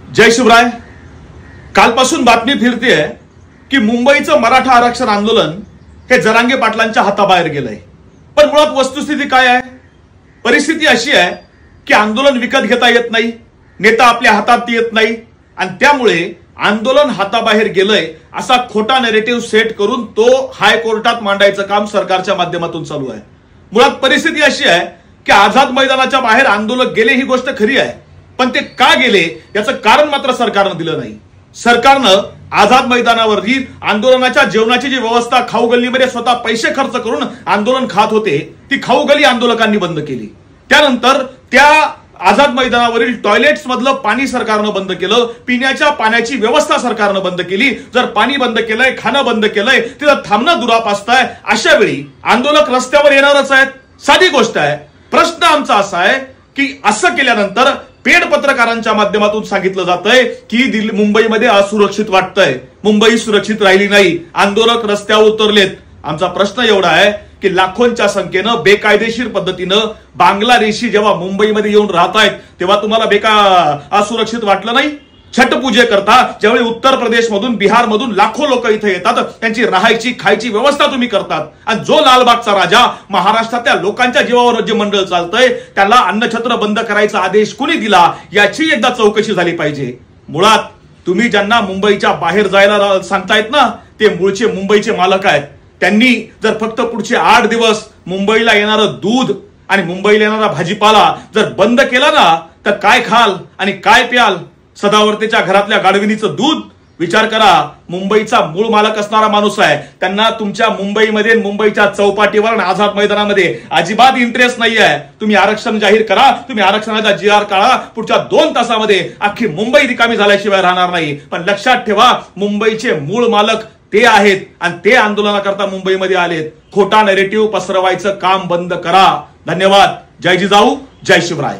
जय शिवराय। कालपासून बातमी फिरतेय की मुंबईचं मराठा आरक्षण आंदोलन हे जरांगे पाटलांच्या हाताबाहेर गेलंय। पण मुळात वस्तुस्थिती काय आहे? परिस्थिती अशी आहे की आंदोलन विकत घेता येत नाही, नेता आपल्या हातात येत नाही आणि त्यामुळे आंदोलन हाताबाहेर गेलंय असा खोटा नॅरेटिव्ह सेट करून तो हायकोर्टात मांडायचं काम सरकारच्या माध्यमातून चालू आहे। मुळात परिस्थिती अशी आहे की आझाद मैदानाच्या बाहेर आंदोलक गेले ही गोष्ट खरी आहे, पण ते का गेले याचं कारण मात्र सरकारनं दिलं नाही। सरकारनं आझाद मैदानावरही आंदोलनाच्या जेवणाची जी व्यवस्था खाऊ गल्लीमध्ये स्वतः पैसे खर्च करून आंदोलन खात होते ती खाऊ गल्ली आंदोलकांनी बंद केली। त्यानंतर त्या आझाद मैदानावरील टॉयलेट्स मधलं पाणी सरकारनं बंद केलं, पिण्याच्या पाण्याची व्यवस्था सरकारनं बंद केली। जर पाणी बंद केलंय, खाणं बंद केलंय, तिथं थांबणं दुरापास्त आहे। अशा वेळी आंदोलक रस्त्यावर येणारच आहेत, साधी गोष्ट आहे। प्रश्न आमचा असा आहे की असं केल्यानंतर पेड पत्रकारांच्या माध्यमातून सांगितलं जातंय की मुंबईमध्ये असुरक्षित वाटतंय, मुंबई सुरक्षित राहिली नाही, आंदोलक रस्त्यावर उतरलेत। आमचा प्रश्न एवढा आहे की लाखोंच्या संख्येनं बेकायदेशीर पद्धतीनं बांगलादेशी जेव्हा मुंबईमध्ये येऊन राहत आहेत तेव्हा तुम्हाला असुरक्षित वाटलं नाही? छठ पूजे करता ज्यावेळी उत्तर प्रदेश मधून, बिहार मधून लाखो लोक इथे येतात, त्यांची राहायची खायची व्यवस्था तुम्ही करतात आणि जो लालबागचा राजा महाराष्ट्रातल्या लोकांच्या जीवावर जे मंडळ चालतंय त्याला अन्नछत्र बंद करायचा आदेश कुणी दिला याची एकदा चौकशी झाली पाहिजे। मुळात तुम्ही ज्यांना मुंबईच्या बाहेर जायला सांगतायत ना ते मूळचे मुंबईचे मालक आहेत। त्यांनी जर फक्त पुढचे 8 दिवस मुंबईला येणारं दूध आणि मुंबईला येणारा भाजीपाला जर बंद केला ना तर काय खाल आणि काय प्याल? सदावर्तेच्या घरातल्या गाढविणीचं दूध? विचार करा, मुंबईचा मूळ मालक असणारा माणूस आहे, त्यांना तुमच्या मुंबईमध्ये, मुंबईच्या चौपाटीवर आणि आझाद मैदानामध्ये अजिबात इंटरेस्ट नाही आहे। तुम्ही आरक्षण जाहीर करा, तुम्ही आरक्षणाचा GR काढा, पुढच्या 2 तासामध्ये अख्खी मुंबई रिकामी झाल्याशिवाय राहणार नाही। पण लक्षात ठेवा, मुंबईचे मूळ मालक ते आहेत आणि ते आंदोलनाकरता मुंबईमध्ये आलेत। खोटा नॅरेटिव्ह पसरवायचं काम बंद करा। धन्यवाद। जय जिजाऊ, जय शिवराय।